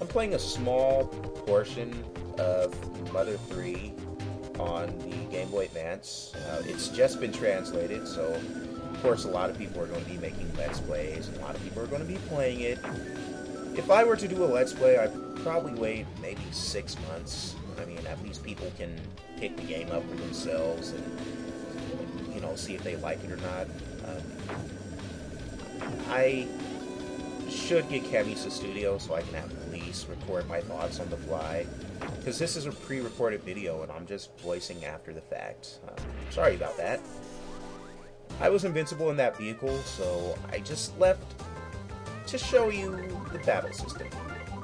I'm playing a small portion of Mother 3 on the Game Boy Advance. It's just been translated, so of course a lot of people are going to be making Let's Plays, and a lot of people are going to be playing it. If I were to do a Let's Play, I'd probably wait maybe 6 months. I mean, at least people can pick the game up for themselves and, you know, see if they like it or not. I should get Camisa Studio so I can at least record my thoughts on the fly, because this is a pre-recorded video and I'm just voicing after the fact. Sorry about that. I was invincible in that vehicle, so I just left to show you the battle system.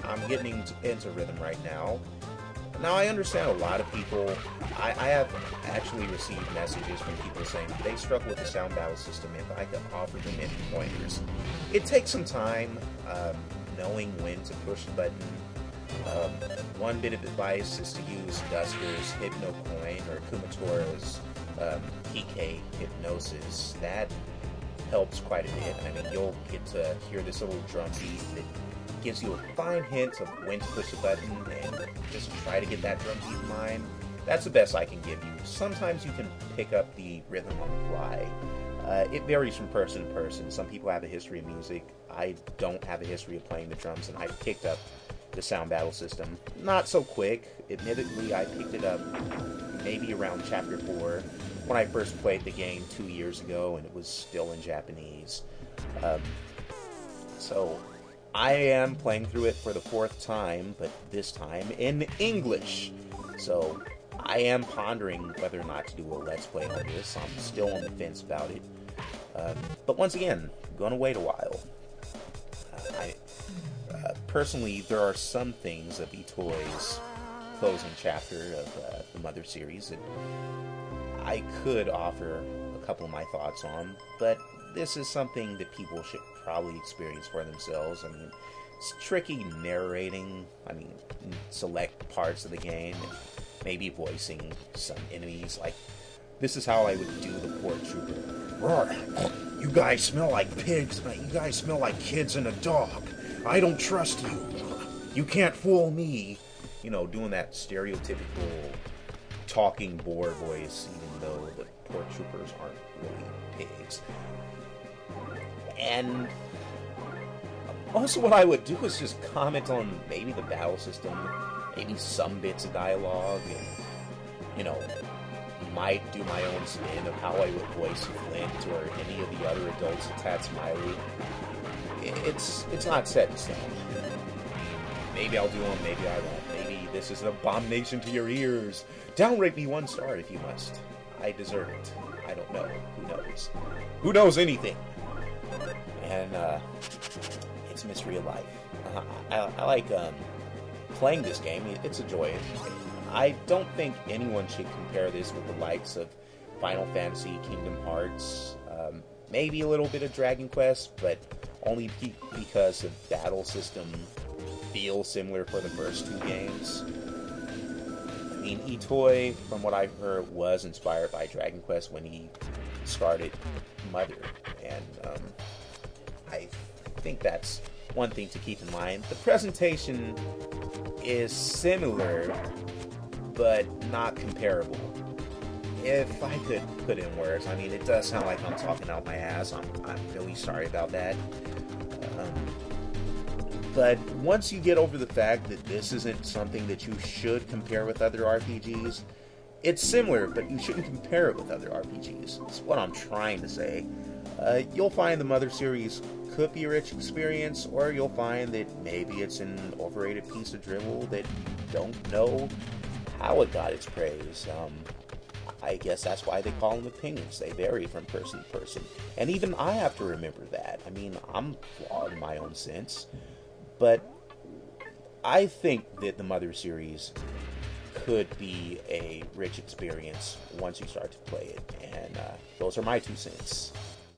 I'm getting into rhythm right now. Now, I understand a lot of people, I have actually received messages from people saying they struggle with the sound battle system if I could offer them any pointers. It takes some time knowing when to push the button. One bit of advice is to use Dusker's Hypno Coin or Kumatora's PK Hypnosis. That helps quite a bit. I mean, you'll get to hear this little drum beat that gives you a fine hint of when to push the button, and just try to get that drum beat in mind. That's the best I can give you. Sometimes you can pick up the rhythm on the fly. It varies from person to person. Some people have a history of music. I don't have a history of playing the drums, and I picked up the sound battle system not so quick. Admittedly, I picked it up maybe around chapter 4 when I first played the game 2 years ago, and it was still in Japanese. So I am playing through it for the 4th time, but this time in English. So I am pondering whether or not to do a Let's Play on this. I'm still on the fence about it. But once again, I'm gonna wait a while. Personally, there are some things of Itoi's closing chapter of the Mother series that I could offer a couple of my thoughts on, but this is something that people should probably experience for themselves. I mean, it's tricky narrating, I mean, select parts of the game, and maybe voicing some enemies. Like, this is how I would do the Port Trooper. Roar! You guys smell like pigs. You guys smell like kids and a dog. I don't trust you. You can't fool me. You know, doing that stereotypical talking boar voice, even though the Port Troopers aren't really pigs. And also what I would do is just comment on maybe the battle system, maybe some bits of dialogue, and, you know, might do my own spin of how I would voice Flint or any of the other adults at Tat Smiley. It's not set in stone. Maybe I'll do them, maybe I won't. Maybe this is an abomination to your ears. Downrate me 1 star if you must. I deserve it. I don't know. Who knows? Who knows anything? And it's Mystery of Life. I like playing this game. It's a joy. I don't think anyone should compare this with the likes of Final Fantasy, Kingdom Hearts, maybe a little bit of Dragon Quest, but only because the battle system feels similar for the first 2 games. I mean, Itoi, from what I've heard, was inspired by Dragon Quest when he started Mother, and I think that's one thing to keep in mind. The presentation is similar, but not comparable. If I could put in words, I mean, it does sound like I'm talking out my ass. I'm really sorry about that. But once you get over the fact that this isn't something that you should compare with other RPGs, it's similar, but you shouldn't compare it with other RPGs. That's what I'm trying to say. You'll find the Mother series could be a rich experience, or you'll find that maybe it's an overrated piece of drivel that you don't know how it got its praise. I guess that's why they call them opinions. They vary from person to person. And even I have to remember that. I mean, I'm flawed in my own sense. But I think that the Mother series could be a rich experience once you start to play it. And those are my 2 cents.